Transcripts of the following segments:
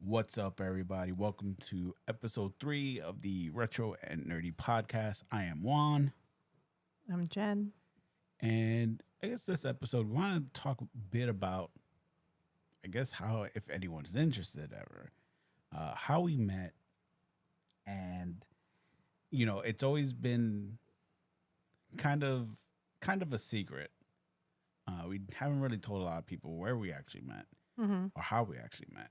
What's up, everybody? Welcome to episode 3 of the Retro and Nerdy podcast. I am Juan, I'm Jen. and I guess this episode we want to talk a bit about, I guess, how, if anyone's interested ever, how we met, and it's always been kind of a secret. We haven't really told a lot of people where we actually met or how we actually met.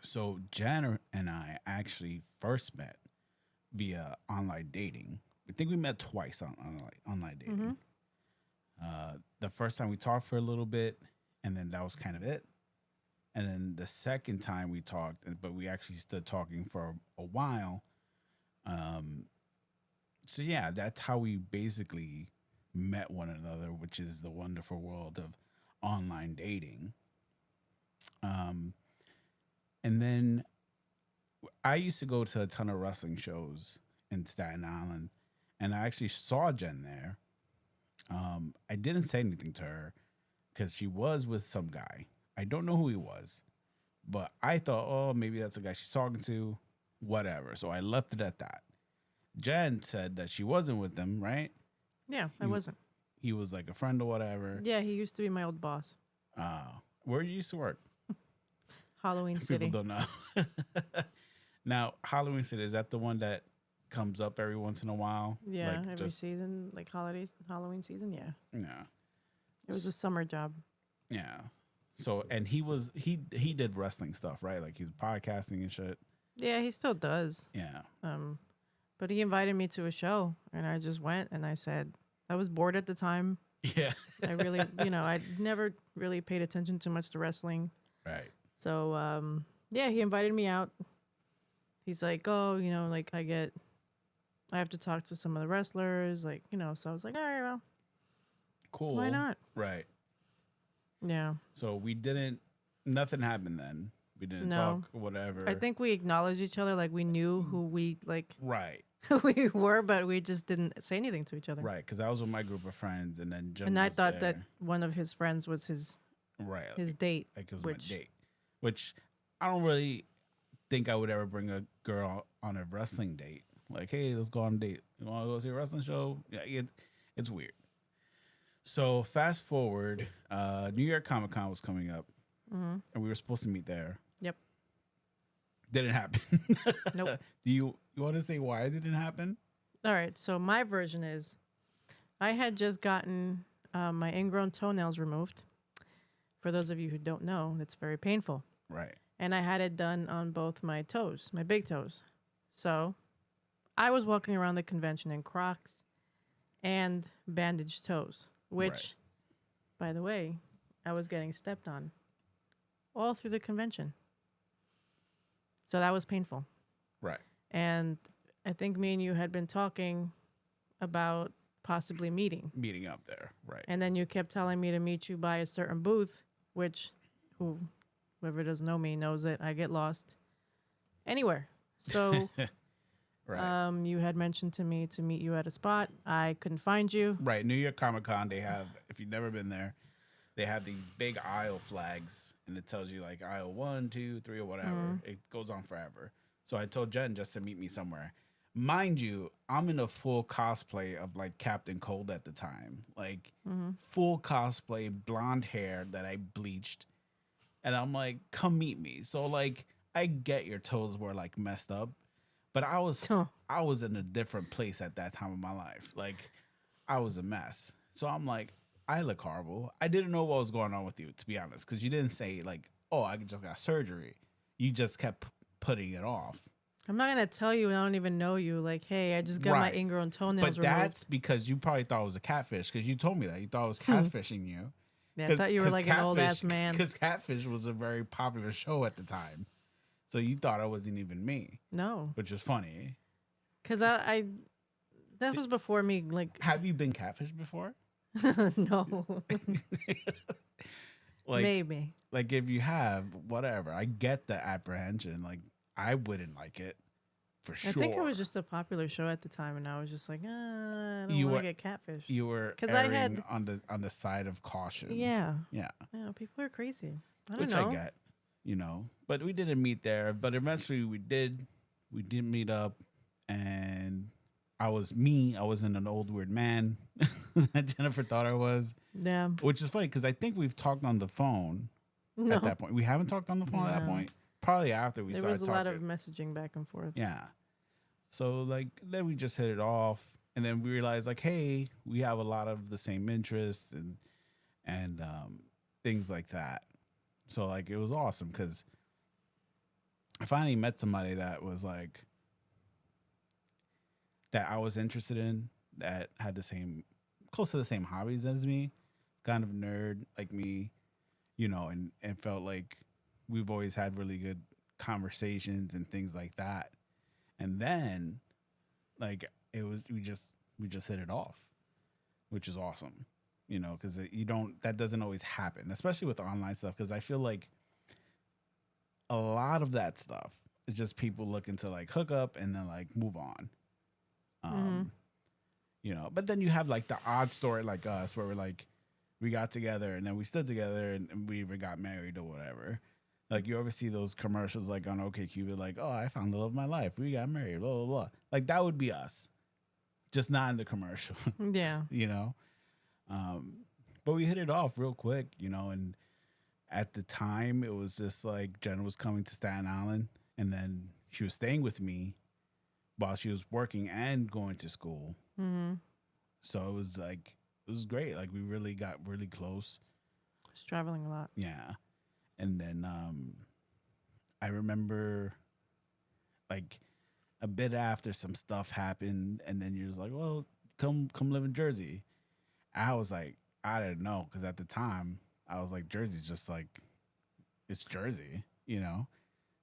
So Jan and I actually first met via online dating. I think we met twice on online dating. The first time we talked for a little bit, and then that was kind of it. And then the second time we talked, but we actually stood talking for a while. So yeah, that's how we basically met one another, which is the wonderful world of online dating. And then I used to go to a ton of wrestling shows in Staten Island, and I actually saw Jen there. I didn't say anything to her because she was with some guy. I don't know who he was, but I thought, oh, maybe that's a guy she's talking to, whatever. So I left it at that. Jen said that she wasn't with him, right? Yeah, I wasn't. He was like a friend or whatever. Yeah, he used to be my old boss. Where you used to work? Halloween City. People don't know. Now, Halloween City, is that the one that comes up every once in a while? Yeah, Like every season, like holidays, Halloween season. Yeah, Yeah. it was a summer job. Yeah. So, and he did wrestling stuff, right? Like he was podcasting and shit. Yeah, he still does. Yeah. But he invited me to a show, and I just went. And I said I was bored at the time. Yeah. I really, I never really paid attention too much to wrestling. Right. So, yeah, he invited me out. He's like, oh, like I have to talk to some of the wrestlers, like, so I was like, all right, well, Cool. why not? Right. Yeah. So nothing happened then. We didn't No. talk, whatever. I think we acknowledged each other, like we knew who we, like, Right. who we were, but we just didn't say anything to each other. Right. Because I was with my group of friends, and then Jen And I was thought there. that one of his friends was his Right. date. Like it was which, my date. Which I don't really think I would ever bring a girl on a wrestling date. Like, hey, let's go on a date. You want to go see a wrestling show? Yeah, it's weird. So fast forward, New York Comic Con was coming up, and we were supposed to meet there. Yep. Didn't happen. Nope. Do you want to say why it didn't happen? All right. So my version is I had just gotten my ingrown toenails removed. For those of you who don't know, it's very painful. Right. And I had it done on both my toes, my big toes. So I was walking around the convention in Crocs and bandaged toes, which, Right. by the way, I was getting stepped on all through the convention. So that was painful. Right. And I think me and you had been talking about possibly meeting. Meeting up there. Right. And then you kept telling me to meet you by a certain booth, which whoever doesn't know me knows that I get lost anywhere. So Right. you had mentioned to me to meet you at a spot. I couldn't find you. Right. New York Comic Con, they have, if you've never been there, they have these big aisle flags, and it tells you like aisle 1, 2, 3, or whatever. It goes on forever. So I told Jen just to meet me somewhere. Mind you, I'm in a full cosplay of like Captain Cold at the time, like full cosplay, blonde hair that I bleached, and I'm like, come meet me. So like, I get your toes were like messed up, but I was in a different place at that time of my life. Like, I was a mess. So I'm like, I look horrible. I didn't know what was going on with you, to be honest, because you didn't say like, oh, I just got surgery. You just kept putting it off. I'm not going to tell you, I don't even know you. Like, hey, I just got Right. my ingrown toenails But removed. that's because you probably thought it was a catfish, because you told me that. You thought I was catfishing you. Yeah, I thought you were like an old ass man. Because Catfish was a very popular show at the time. So you thought I wasn't even me, No. which was funny. Because that was before me, like, Have you been catfished before? no. Like, Maybe. like if you have, whatever. I get the apprehension. Like, I wouldn't like it for sure. I think it was just a popular show at the time, and I was just like, I don't You want were- to get catfished. You were 'Cause I erring had- on the side of caution. Yeah. Yeah. Yeah, people are crazy. I don't which know. I get, but we didn't meet there. But eventually we did meet up, and I was me. I wasn't an old weird man that Jennifer thought I was, Yeah. which is funny because I think we've talked on the phone at No. that point. We haven't talked on the phone at that No. point. Probably after we There started was a talking. lot of messaging back and forth. Yeah. So like then we just hit it off, and then we realized like, hey, we have a lot of the same interests and things like that. So like it was awesome because I finally met somebody that was like that I was interested in, that had the same close to the same hobbies as me, kind of nerd like me, and felt like we've always had really good conversations and things like that. And then like it was we just hit it off, which is awesome, because you don't that doesn't always happen, especially with online stuff. Because I feel like a lot of that stuff is just people looking to like hook up and then like move on. Um, but then you have like the odd story like us where we're like we got together and then we stood together and we even got married or whatever. Like you ever see those commercials like on OkCupid, like, oh, I found the love of my life. We got married, blah, blah, blah. Like that would be us, just not in the commercial, Yeah. you know? But we hit it off real quick, and at the time it was just like Jen was coming to Staten Island and then she was staying with me while she was working and going to school. Mm-hmm. So it was great. Like we really got really close. Was traveling a lot. Yeah. And then I remember like a bit after some stuff happened and then you're just like, well, come live in Jersey. I was like, I didn't know because at the time I was like, Jersey's just like, it's Jersey,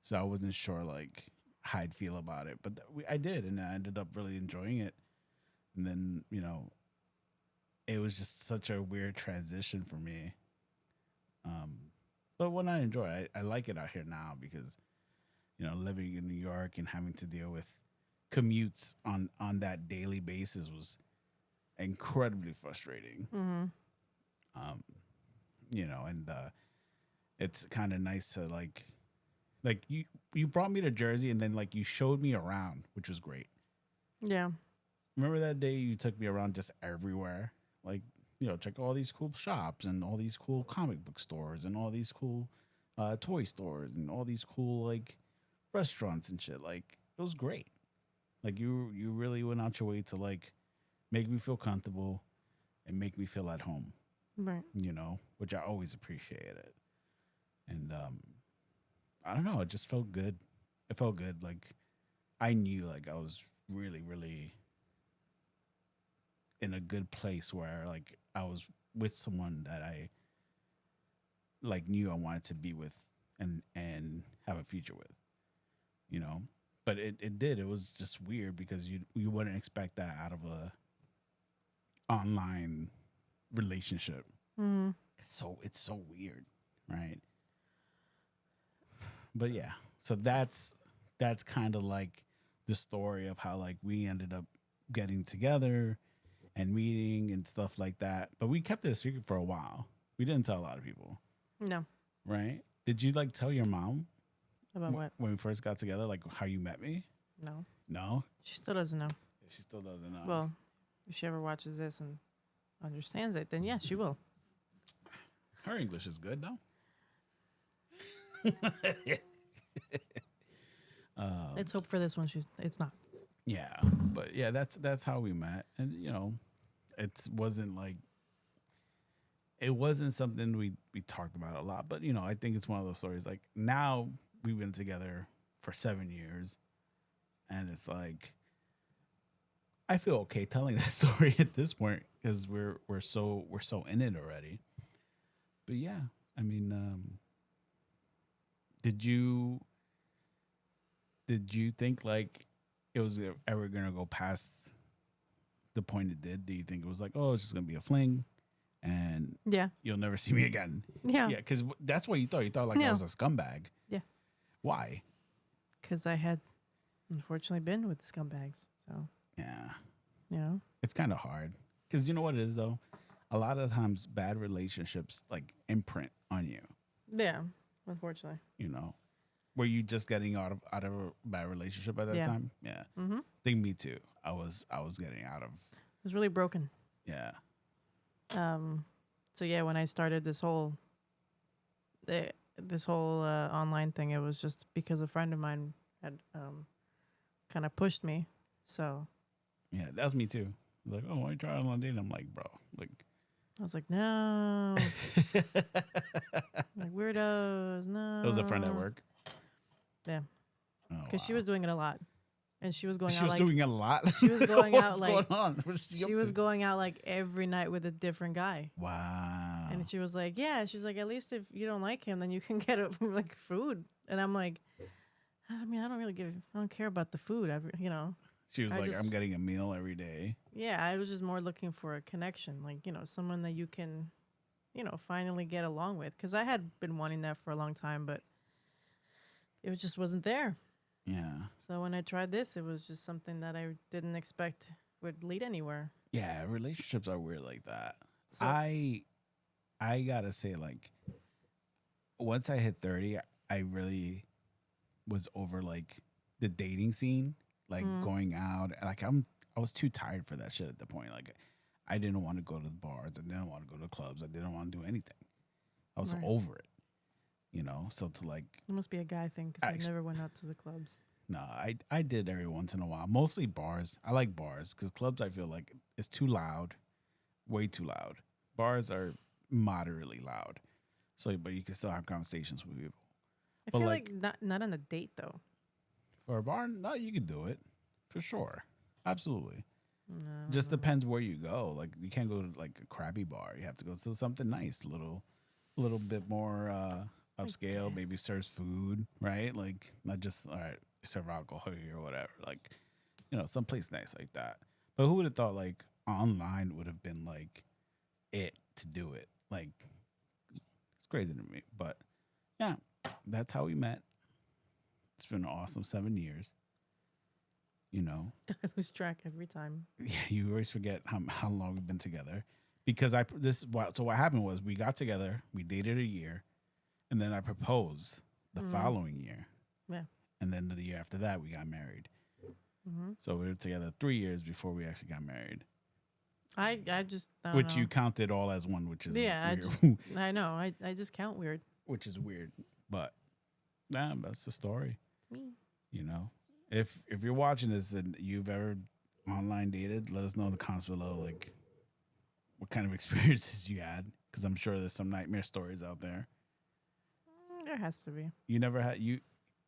So I wasn't sure like how I'd feel about it, but I did, and I ended up really enjoying it. And then it was just such a weird transition for me. But when I enjoy it, I like it out here now because living in New York and having to deal with commutes on that daily basis was incredibly frustrating. Mm-hmm. And it's kind of nice to like you brought me to Jersey and then like you showed me around, which was great. Yeah. Remember that day you took me around just everywhere? Like, check all these cool shops and all these cool comic book stores and all these cool toy stores and all these cool like restaurants and shit. Like, it was great. Like you really went out your way to like make me feel comfortable and make me feel at home. Right. Which I always appreciated. And I don't know, it just felt good. It felt good. Like I knew like I was really, really in a good place where like I was with someone that I like knew I wanted to be with and have a future with, But it did. It was just weird because you wouldn't expect that out of a online relationship. Mm-hmm. It's so weird, right? But yeah, so that's kind of like the story of how like we ended up getting together and meeting and stuff like that. But we kept it a secret for a while. We didn't tell a lot of people, No. right? Did you like tell your mom About what? when we first got together, like how you met me? No. No, She still doesn't know. she still doesn't know. Well, if she ever watches this and understands it, then yeah, she will. Her English is good though. Let's hope for this one. It's not. Yeah, but yeah, that's how we met, and it wasn't something we talked about a lot, but I think it's one of those stories. Like now we've been together for 7 years, and it's like I feel okay telling that story at this point because we're so in it already. But yeah, I mean, did you think like it was ever gonna go past the point it did? Do you think it was like, oh, it's just gonna be a fling, and Yeah. you'll never see me again? Yeah. Yeah, because that's what you thought. You thought like I Yeah. was a scumbag. Yeah. Why? Because I had unfortunately been with scumbags. So, Yeah, it's kind of hard because you know what it is though. A lot of times, bad relationships like imprint on you. Yeah, unfortunately. You know, were you just getting out of a bad relationship at that Yeah. time? Yeah, Mm-hmm. I think me too. I was getting out of. It was really broken. Yeah, Um, so yeah, when I started this whole online thing, it was just because a friend of mine had kind of pushed me. So yeah, that's me too. Like, oh, why you try online dating? I'm like, bro, like, I was like, no, it like weirdos, was a friend at no. work. Yeah, Oh because she wow, was doing it a lot, and she was going she out was like doing a lot. she was going out What's like going on? What's she up she was to? going out like every night with a different guy. Wow. And she was like, yeah, she's like, at least if you don't like him, then you can get like food. And I'm like, I mean, I don't care about the food. She was I like, just, I'm getting a meal every day. yeah, I was just more looking for a connection, like, someone that you can, finally get along with. Cause I had been wanting that for a long time, but just wasn't there. Yeah. So when I tried this, it was just something that I didn't expect would lead anywhere. Yeah, relationships are weird like that. So, I gotta say, like, once I hit 30, I really was over like the dating scene, like mm, going out. Like I was too tired for that shit at the point. Like I didn't want to go to the bars. I didn't want to go to clubs. I didn't want to do anything. I was right. over it, you know. So to like, It must be a guy thing because I actually, never went out to the clubs. no, I did every once in a while. Mostly bars. I like bars because clubs I feel like it's too loud, way too loud. Bars are moderately loud. So, but you can still have conversations with people. I But feel like like not on a date though. for a bar, no, you can do it for sure. Absolutely. No, I don't Just know. depends where you go. Like you can't go to like a crappy bar. You have to go to something nice, little bit more I upscale. Maybe guess. serves food, right? Like not just all right, serve alcohol here or whatever. Like someplace nice like that. But who would have thought like online would have been like it to do it? Like it's crazy to me. But yeah, that's how we met. It's been an awesome 7 years. You know, I lose track every time. yeah, you always forget how long we've been together because what happened was we got together, we dated a year, and then I proposed the Mm-hmm. following year, Yeah. and then the year after that we got married. Mm-hmm. So we were together 3 years before we actually got married, I don't which know. you counted all as one, which is Yeah, weird, I know. I just count weird. which is weird, but nah, that's the story. It's me. You know, if you're watching this and you've ever online dated, let us know in the comments below, like what kind of experiences you had, because I'm sure there's some nightmare stories out there. There has to be. You never had you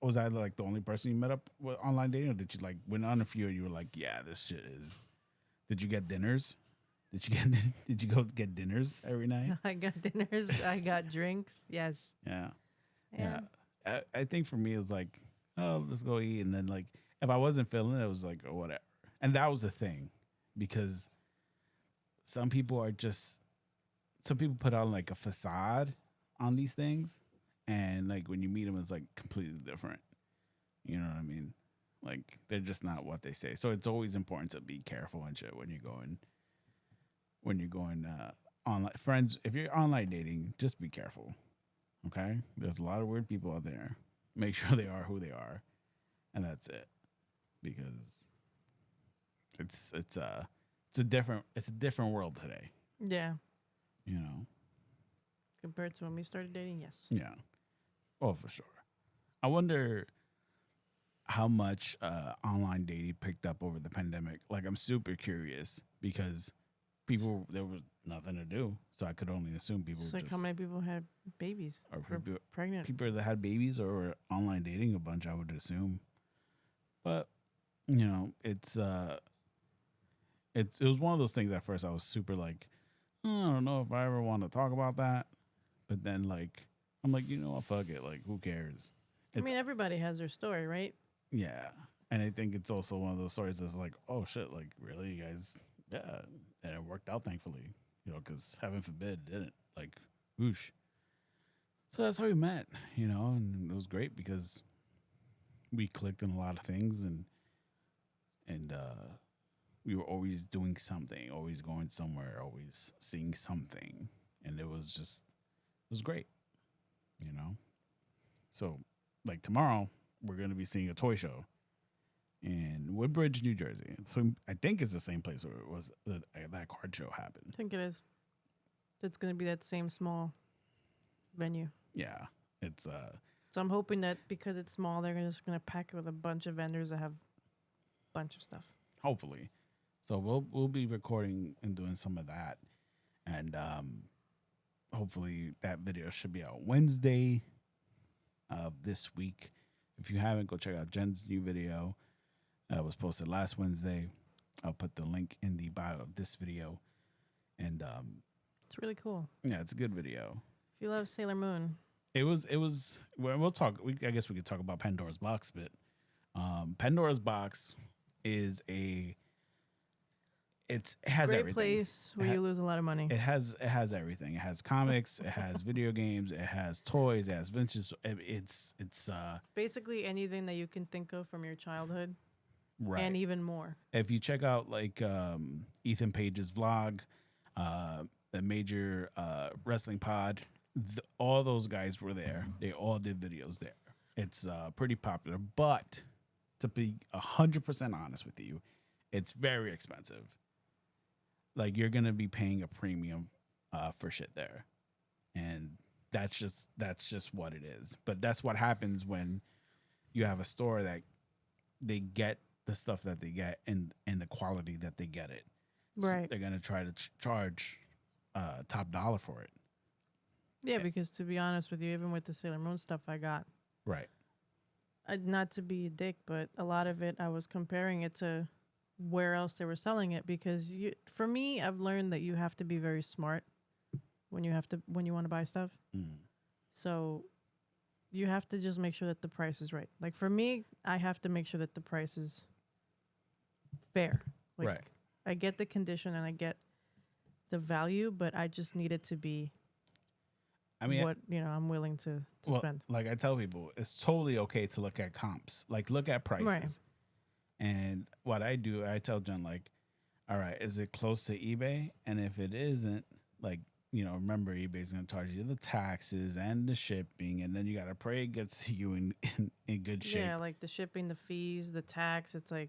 was I like the only person you met up with online dating, or did you like went on a few? And you were like, yeah, this shit is. Did you get dinners? Did you get did you go get dinners every night? I got dinners. I got drinks. Yes. Yeah, Yeah. yeah. I think for me it was like, oh, let's go eat, and then like if I wasn't feeling it, it was like, oh, whatever. And that was the thing, because some people are just some people put on like a facade on these things, and like when you meet them, it's like completely different. You know what I mean? Like they're just not what they say. So it's always important to be careful and shit when you're going online. Friends, if you're online dating, just be careful. Okay, there's a lot of weird people out there. Make sure they are who they are, and that's it. Because it's a different world today. Yeah. You know. Compared to when we started dating, yes. Yeah. Oh, for sure. I wonder how much online dating picked up over the pandemic. Like, I'm super curious because there was nothing to do, so I could only assume people Just were like how many people had babies or or pregnant. people that had babies or were online dating a bunch. I would assume, but it was one of those things. At first, I was super like, "Oh, I don't know if I ever want to talk about that, but then like I'm like, you know what, fuck it, like who cares? I mean, everybody has their story, right? Yeah. And I think it's also one of those stories that's like, oh shit, like really, you guys, yeah. And it worked out, thankfully, because heaven forbid it didn't. Like, whoosh. So that's how we met, and it was great because we clicked in a lot of things, and we were always doing something, always going somewhere, always seeing something. And it was great. you know. So, like tomorrow, we're going to be seeing a toy show in Woodbridge, New Jersey. So I think it's the same place where it was that card show happened. I think it is. It's going to be that same small venue. Yeah, it's So I'm hoping that because it's small, they're just going to pack it with a bunch of vendors that have a bunch of stuff. hopefully. So we'll be recording and doing some of that, and hopefully that video should be out Wednesday of this week. If you haven't, go check out Jen's new video. That was posted last Wednesday. I'll put the link in the bio of this video, and It's really cool. yeah, it's a good video. If you love Sailor Moon, It was. Well, we'll talk. I guess we could talk about Pandora's Box, but Pandora's Box is it has great everything. place where you lose a lot of money. It has everything. It has comics. It has video games. It has toys. It has vintage. It's Basically anything that you can think of from your childhood, right. and even more. If you check out like Ethan Page's vlog, the major wrestling pod, all those guys were there. They all did videos there. It's pretty popular, but to be 100% honest with you, it's very expensive. Like you're gonna be paying a premium for shit there, and that's just what it is. But that's what happens when you have a store that they get the stuff that they get and the quality that they get it. Right. So they're gonna try to charge top dollar for it. Yeah, because to be honest with you, even with the Sailor Moon stuff I got, Right. not to be a dick, but a lot of it I was comparing it to where else they were selling it, because for me, I've learned that you have to be very smart when you want to buy stuff. So you have to just make sure that the price is right. Like for me, I have to make sure that the price is fair. Like, Right. I get the condition and I get the value, but I just need it to be I mean, what I'm willing to spend. like I tell people, it's totally okay to look at comps, like look at prices. Right. And what I do, I tell Jen, like, all right, is it close to eBay? And if it isn't, like, remember eBay's gonna charge you the taxes and the shipping, and then you gotta pray it gets you in good shape. Yeah, like the shipping, the fees, the tax. It's like,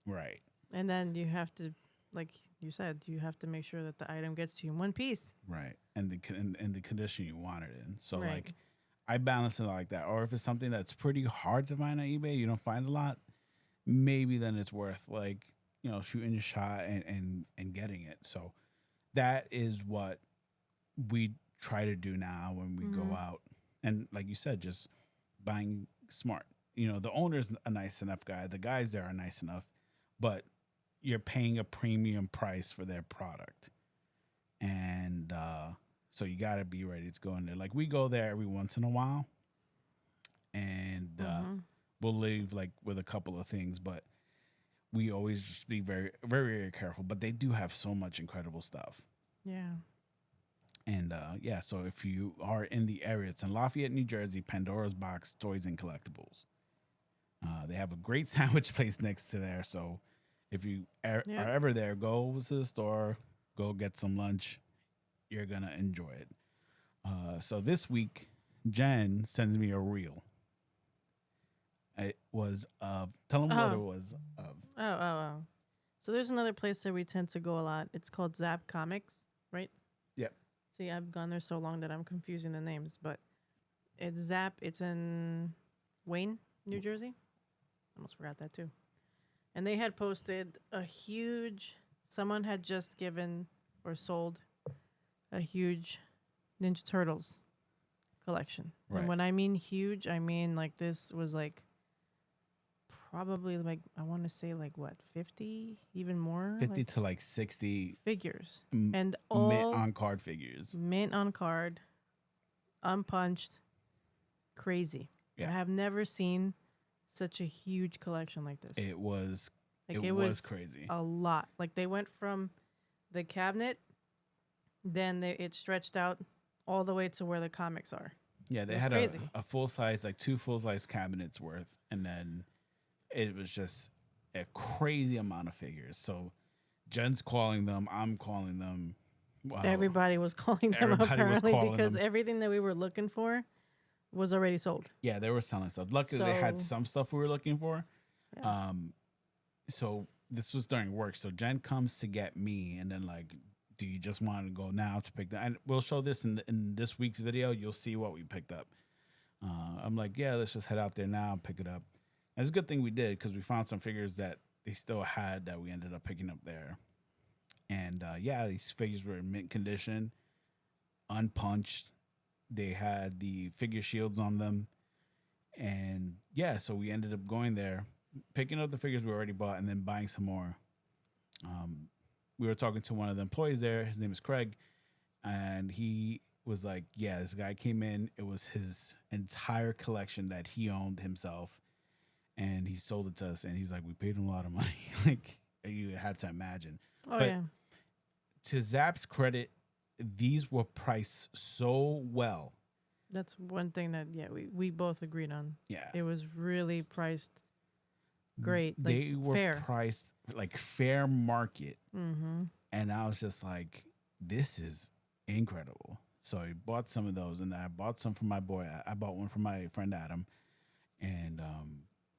Right. and then you have to, like you said, you have to make sure that the item gets to you in one piece. Right. And the condition you want it in. So Right. like I balance it like that. Or if it's something that's pretty hard to find on eBay, you don't find a lot, maybe then it's worth like, shooting your shot and getting it. So that is what we try to do now when we go out. And like you said, just buying smart. The owner's a nice enough guy. The guys there are nice enough, but you're paying a premium price for their product. And so you got to be ready to go in there. Like we go there every once in a while, and we'll leave like with a couple of things, but we always just be very, very, very careful. But they do have so much incredible stuff. Yeah. And yeah, so if you are in the area, it's in Lafayette, New Jersey, Pandora's Box Toys and Collectibles. They have a great sandwich place next to there. So if you are ever there, go to the store, go get some lunch. You're going to enjoy it. So this week, Jen sends me a reel. It was tell them what it was of. Oh. So there's another place that we tend to go a lot. It's called Zap Comics, right? Yep. See, I've gone there so long that I'm confusing the names, but it's Zap. It's in Wayne, New Jersey. Almost forgot that too. And they had posted someone had just given or sold a huge Ninja Turtles collection. Right. And when I mean huge, I mean like this was like probably like, I want to say like what, 50, even more? 50 like to like 60 figures. And all mint on card figures. mint on card, unpunched, crazy. Yeah. I have never seen such a huge collection like this. It was Like it was crazy. a lot. Like they went from the cabinet, then it stretched out all the way to where the comics are. Yeah, they was had crazy. a full size, like 2 full size cabinets worth, and then it was just a crazy amount of figures. So Jen's calling them, I'm calling them. Wow. Everybody was calling them Everybody was apparently calling because them. everything that we were looking for was already sold. Yeah, they were selling stuff. Luckily, they had So some stuff we were looking for. yeah. So this was during work. So Jen comes to get me, and then like, do you just want to go now to pick that? And we'll show this in this week's video. You'll see what we picked up. I'm like, yeah, let's just head out there now and pick it up. And it's a good thing we did because we found some figures that they still had that we ended up picking up there. And yeah, these figures were in mint condition, unpunched. They had the figure shields on them. And yeah, so we ended up going there, picking up the figures we already bought, and then buying some more. We were talking to one of the employees there. His name is Craig. And he was like, yeah, this guy came in. It was his entire collection that he owned himself. And he sold it to us. And he's like, we paid him a lot of money. Like, you had to imagine. Oh But yeah. to Zap's credit, these were priced so well. That's one thing that we both agreed on. Yeah. It was really priced great. Like They were fair. priced like fair market. Mm-hmm. And I was just like, this is incredible. So I bought some of those, and I bought some for my boy. I bought one for my friend Adam. And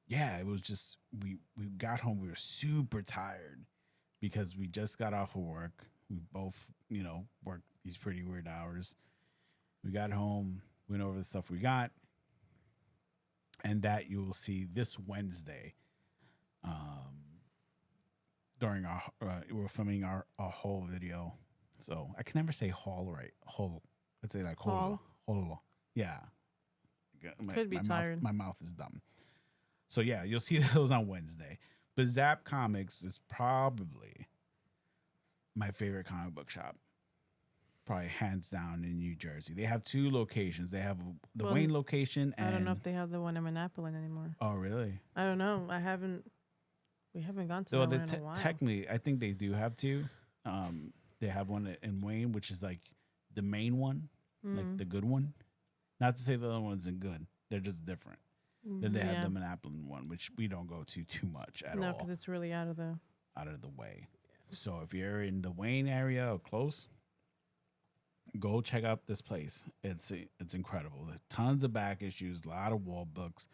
yeah, it was just, we got home. We were super tired because we just got off of work. We both, worked these pretty weird hours. We got home, went over the stuff we got, and that you will see this Wednesday. During our, we're filming our whole video, so I can never say haul right. Whole, I'd say like Haul? whole. Yeah, Could be tired. My mouth is dumb. So yeah, you'll see those on Wednesday. But Zap Comics is probably my favorite comic book shop. Probably hands down in New Jersey. They have two locations. They have the Well, Wayne location, and I don't know if they have the one in Monopoly anymore. oh really? I don't know. We haven't gone to Well, that one in a while. technically, I think they do have two. They have one in Wayne, which is like the main one, like the good one. Not to say the other one isn't good. They're just different. Then they have the Monopoly one, which we don't go to too much at all. No, because it's really out of the. Out of the way. So if you're in the Wayne area or close, go check out this place. It's incredible. There's tons of back issues, a lot of wall books.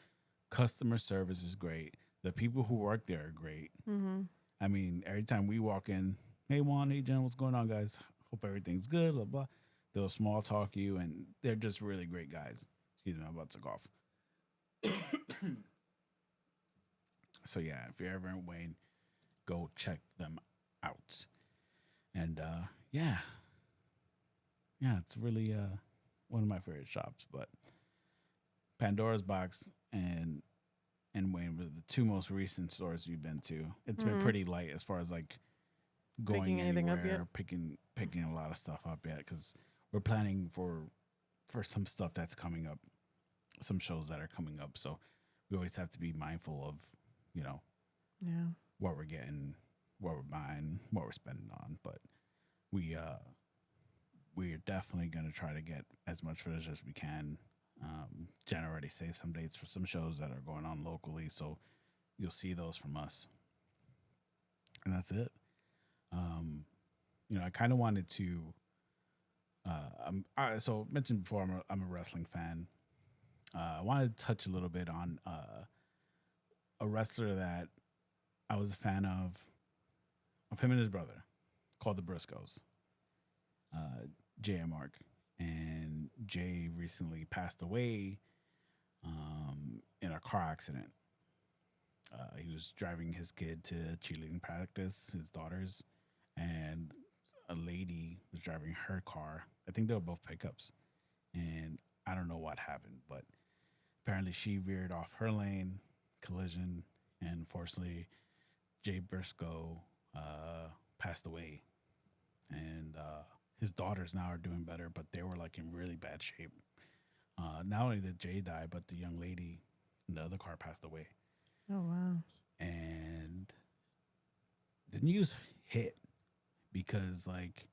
Customer service is great. The people who work there are great. Mm-hmm. I mean, every time we walk in, hey Juan, hey Jen, what's going on, guys? Hope everything's good. Blah blah. They'll small talk you, and they're just really great guys. Excuse me, I'm about to cough. So yeah, if you're ever in Wayne, go check them out. And yeah, it's really one of my favorite shops. But Pandora's Box and Wayne were the two most recent stores we've been to. It's been pretty light as far as like going Picking anything up anywhere, yet? picking a lot of stuff up yet, because we're planning for some stuff that's coming up, some shows that are coming up. So we always have to be mindful of, Yeah. what we're getting, what we're buying, what we're spending on. But we're definitely going to try to get as much footage as we can. Jen already saved some dates for some shows that are going on locally, so you'll see those from us. And that's it. I kind of wanted to. So mentioned before, I'm a wrestling fan. I wanted to touch a little bit on a wrestler that I was a fan of him and his brother, called the Briscoes, Jay and Mark. And Jay recently passed away in a car accident. He was driving his kid to cheerleading practice, his daughters, and a lady was driving her car. I think they were both pickups. And I don't know what happened, but apparently she veered off her lane, collision, and unfortunately, Jay Briscoe passed away. And his daughters now are doing better, but they were like in really bad shape. Not only did Jay die, but the young lady in the other car passed away. Oh wow. And the news hit because like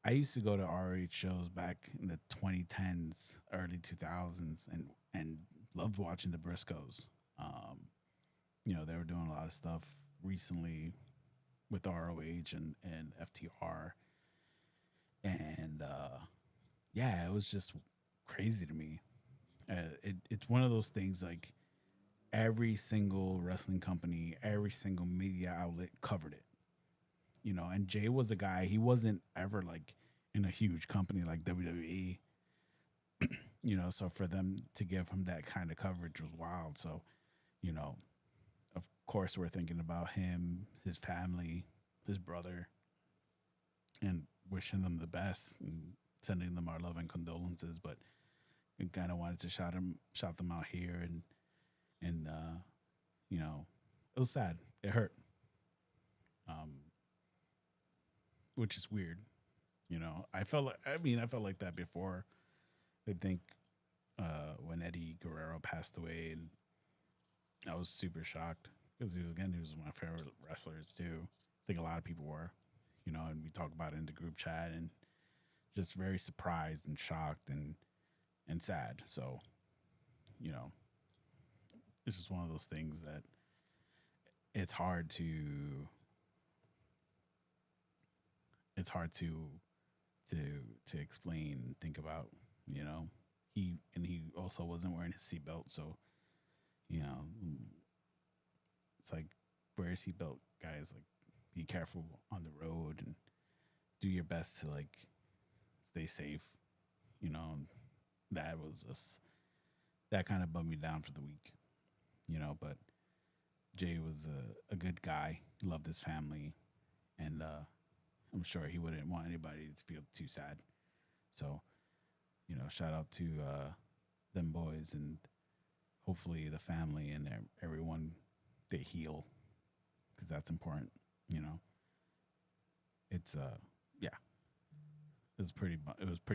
I used to go to RH shows back in the 2010s, early 2000s, and loved watching the Briscoes. They were doing a lot of stuff recently with ROH and FTR. And yeah, it was just crazy to me. It's one of those things like every single wrestling company, every single media outlet covered it. You know, and Jay was a guy. He wasn't ever like in a huge company like WWE. You know, so for them to give him that kind of coverage was wild. So, you know, of course, we're thinking about him, his family, his brother, and wishing them the best and sending them our love and condolences. But we kind of wanted to shout them out here, and you know, it was sad. It hurt, um, which is weird. You know, I felt like that before. I think when Eddie Guerrero passed away, and I was super shocked because he was one of my favorite wrestlers too. I think a lot of people were, you know, and we talked about it in the group chat and just very surprised and shocked and sad. So, you know, it's just one of those things that it's hard to it's hard to to explain and think about, you know. He also wasn't wearing his seatbelt, so you know, it's like wear a seatbelt, guys. Like, be careful on the road and do your best to like stay safe. You know, that was just that kind of bummed me down for the week. You know, but Jay was a good guy, loved his family, and I'm sure he wouldn't want anybody to feel too sad. So, you know, shout out to them boys, and hopefully the family and everyone, they heal, because that's important. You know, it's yeah, it was pretty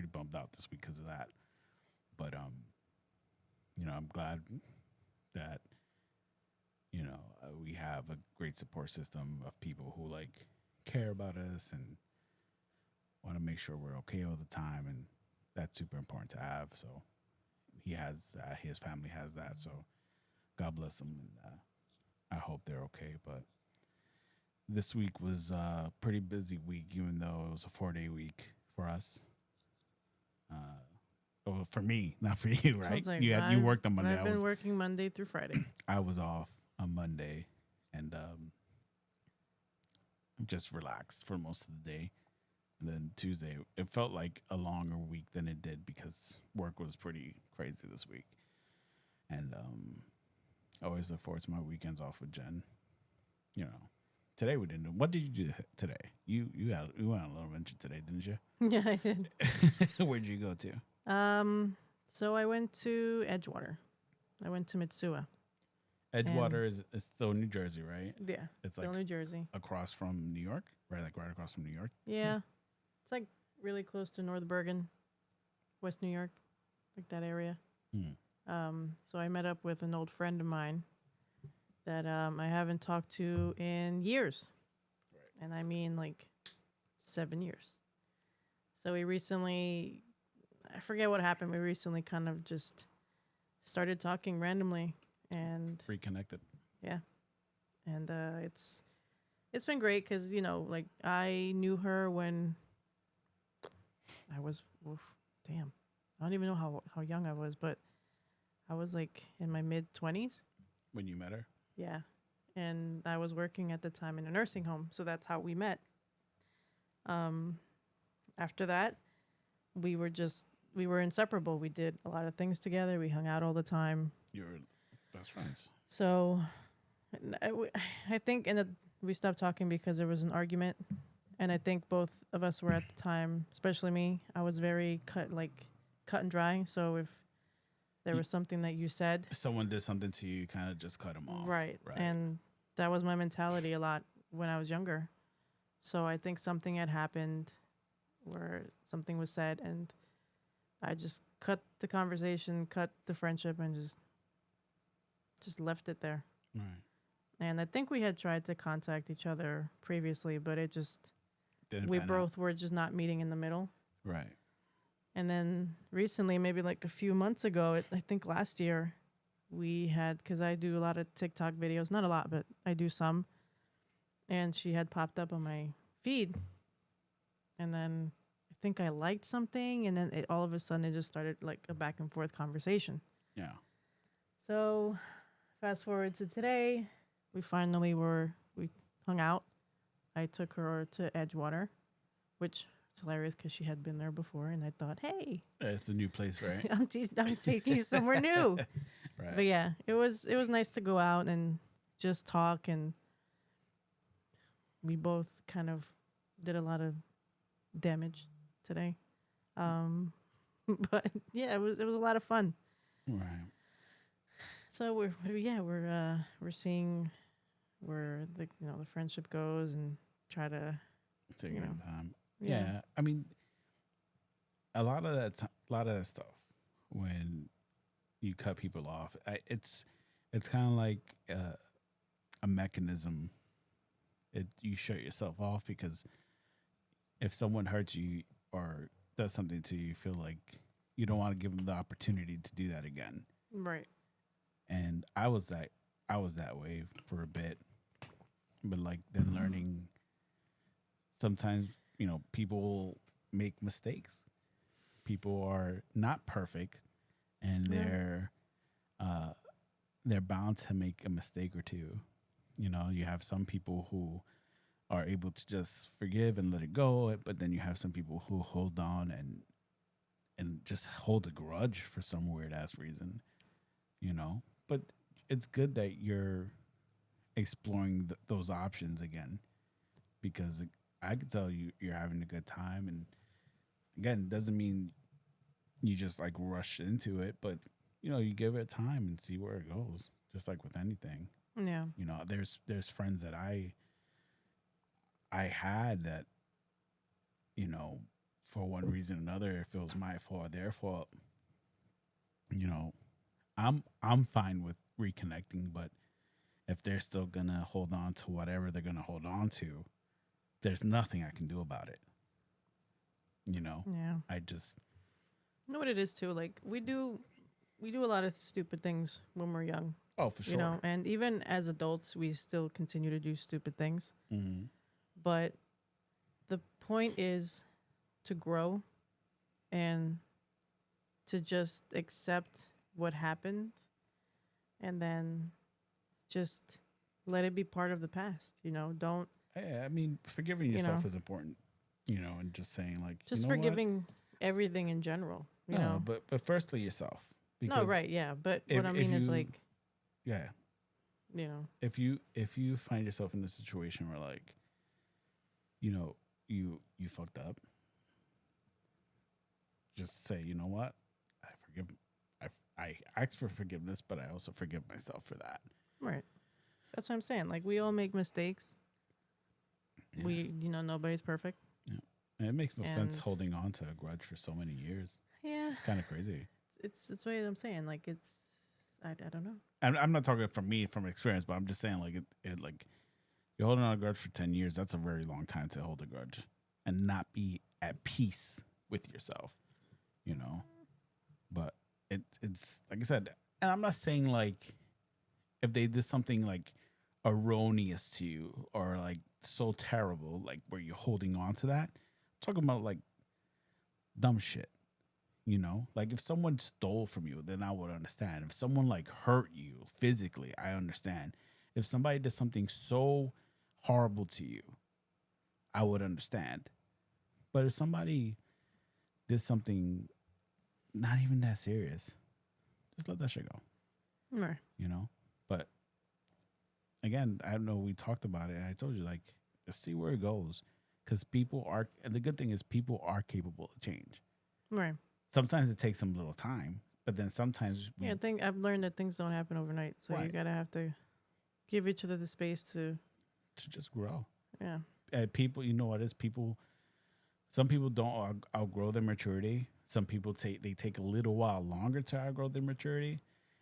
bummed out this week because of that. But you know, I'm glad that you know we have a great support system of people who like care about us and want to make sure we're okay all the time, and that's super important to have. So he has his family has that. So God bless them, and I hope they're okay. But this week was a pretty busy week, even though it was a 4-day week for us. Well, for me, not for you, I right? was like, You worked on Monday. I've been working Monday through Friday. I was off on Monday, and just relaxed for most of the day. And then Tuesday, it felt like a longer week than it did because work was pretty crazy this week. And I always look forward to my weekends off with Jen. You know, today we didn't do. What did you do today? You went on a little venture today, didn't you? Yeah, I did. Where'd you go to? So I went to Edgewater. I went to Mitsua. Edgewater is still New Jersey, right? Yeah, It's still like New Jersey. across from New York, right? Like right across from New York. Yeah, it's like really close to North Bergen, West New York, like that area. So I met up with an old friend of mine that I haven't talked to in years, and I mean like 7 years. So we recently, I forget what happened. We recently kind of just started talking randomly, and Reconnected. yeah, and it's been great because you know, like I knew her when I was, damn, I don't even know how young I was, but I was like in my mid-20s. When you met her. Yeah. And I was working at the time in a nursing home. So that's how we met. After that, we were inseparable. We did a lot of things together. We hung out all the time. You were best friends. So I think we stopped talking because there was an argument. And I think both of us were at the time, especially me, I was very cut and dry. So if there was something that you said, someone did something to you, kind of just cut them off. Right. And that was my mentality a lot when I was younger. So I think something had happened where something was said, and I just cut the conversation, cut the friendship, and just left it there. Right. And I think we had tried to contact each other previously, but it just we both were just not meeting in the middle. Right. And then recently, maybe like a few months ago, I think last year, we had, because I do a lot of TikTok videos, not a lot, but I do some. And she had popped up on my feed. And then I think I liked something. And then all of a sudden, it just started like a back and forth conversation. Yeah. So, fast forward to today, we hung out. I took her to Edgewater, which is hilarious because she had been there before, and I thought, hey, It's a new place, right? I'm taking you somewhere new. But Right. yeah, it was nice to go out and just talk, and we both kind of did a lot of damage today. Um, but yeah, it was a lot of fun. Right. So we're seeing where the friendship goes and try to Taking you know your time. yeah Yeah. I mean, a lot of that stuff when you cut people off, it's kind of like a mechanism. You shut yourself off because if someone hurts you or does something to you, you feel like you don't want to give them the opportunity to do that again. right And I was that way for a bit, but like then learning sometimes people make mistakes. People are not perfect, and right uh, they're bound to make a mistake or two. You have some people who are able to just forgive and let it go, but then you have some people who hold on and just hold a grudge for some weird ass reason. But it's good that you're exploring those options again because I could tell you're having a good time, and again, it doesn't mean you just like rush into it, but you give it time and see where it goes, just like with anything. yeah There's friends that I had that you know for one reason or another, if it was my fault or their fault, you know I'm fine with reconnecting, but if they're still gonna hold on to whatever they're gonna hold on to, there's nothing I can do about it. you know yeah. I just You know what it is too? Like we do a lot of stupid things when we're young, oh, for sure. and even as adults, we still continue to do stupid things. Hmm. But the point is to grow and to just accept what happened and then just let it be part of the past. Don't, Yeah, I mean, forgiving you know, yourself is important. And just saying like, you just know what? forgiving everything in general, you No, know. but firstly yourself, No, because right, yeah. But what I if mean is you like, yeah, you know, if you find yourself in a situation where like, you know, you fucked up, just say, you know what, I forgive. I ask for forgiveness, but I also forgive myself for that. right. That's what I'm saying. Like we all make mistakes. Yeah, Nobody's perfect. yeah. And it makes no sense And holding on to a grudge for so many years. yeah, It's kind of crazy. it's what I'm saying. Like I don't know. I'm not talking from me from experience, but I'm just saying like it like you're holding on a grudge for 10 years. That's a very long time to hold a grudge and not be at peace with yourself. You know, but it's like I said, and I'm not saying like if they did something like erroneous to you or like so terrible, like where you're holding on to that. I'm talking about like dumb shit. Like if someone stole from you, then I would understand. If someone like hurt you physically, I understand. If somebody did something so horrible to you, I would understand. But if somebody did something not even that serious, just let that shit go, Right. you know? But again, I don't know, we talked about it and I told you, like, just see where it goes. Because and the good thing is, people are capable of change. Right. Sometimes it takes them a little time, but then sometimes Yeah, I think I've learned that things don't happen overnight. So you right, gotta have to give each other the space to to just grow. yeah. And people, you know what is people, some people don't outgrow their maturity. Some people take a little while longer to outgrow their maturity.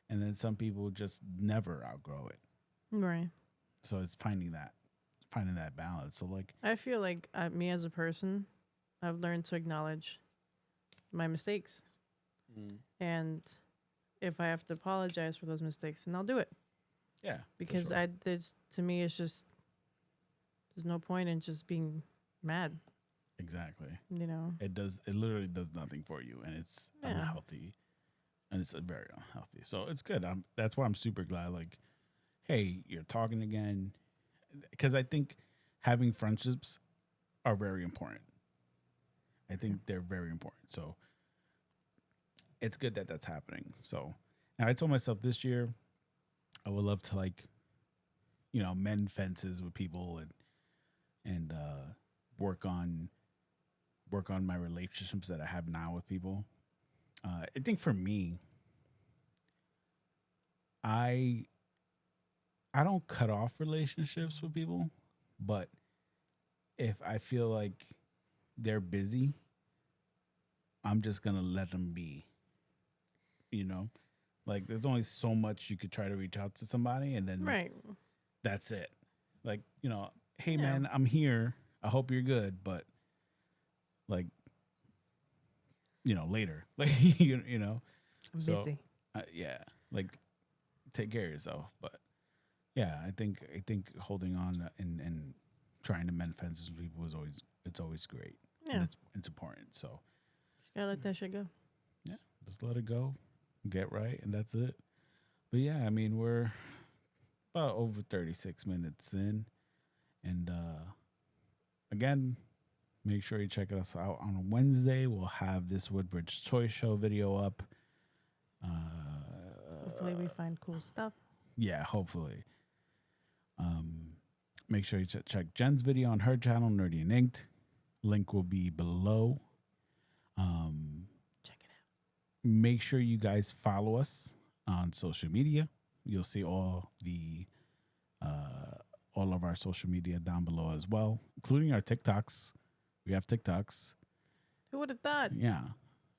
And then some people just never outgrow it. Right. So it's finding that balance. So like, I feel like me as a person, I've learned to acknowledge my mistakes, and if I have to apologize for those mistakes, then I'll do it yeah, for because sure. there's to me it's just there's no point in just being mad. Exactly. You know. It literally does nothing for you, and it's Yeah. unhealthy. and it's very unhealthy. So it's good. That's why I'm super glad. Like, hey, you're talking again, because I think having friendships are very important. I think they're very important. So it's good that that's happening. So, and I told myself this year I would love to, like, mend fences with people and work on my relationships that I have now with people. I think for me, I I don't cut off relationships with people, but if I feel like they're busy, I'm just gonna let them be. You know, like there's only so much you could try to reach out to somebody, and then Right. that's it. Like, hey Yeah. man, I'm here. I hope you're good, but like, later, like you know. I'm So, busy. yeah, like take care of yourself. But yeah, I think holding on and trying to mend fences with people is always great, and Yeah. it's important. So Just gotta let that shit go. yeah, just let it go, get right, and that's it. But yeah, I mean we're about over 36 minutes in, and again, make sure you check us out on Wednesday. We'll have this Woodbridge Toy Show video up. Hopefully we find cool stuff. Yeah, hopefully. Um, Make sure you check Jen's video on her channel, Nerdy and Inked. Link will be below. Check it out. Make sure you guys follow us on social media. You'll see all of our social media down below as well, including our TikToks. We have TikToks. Who would have thought? Yeah.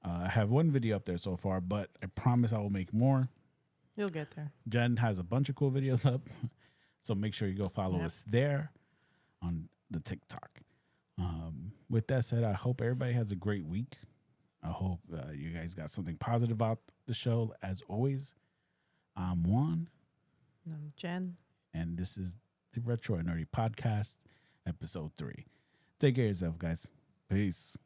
I have one video up there so far, but I promise I will make more. You'll get there. Jen has a bunch of cool videos up. So make sure you go follow us there on the TikTok. With that said, I hope everybody has a great week. I hope you guys got something positive out the show. As always, I'm Juan, I'm Jen. and this is the Retro and Nerdy Podcast, episode 3. Take care of yourself, guys. Peace.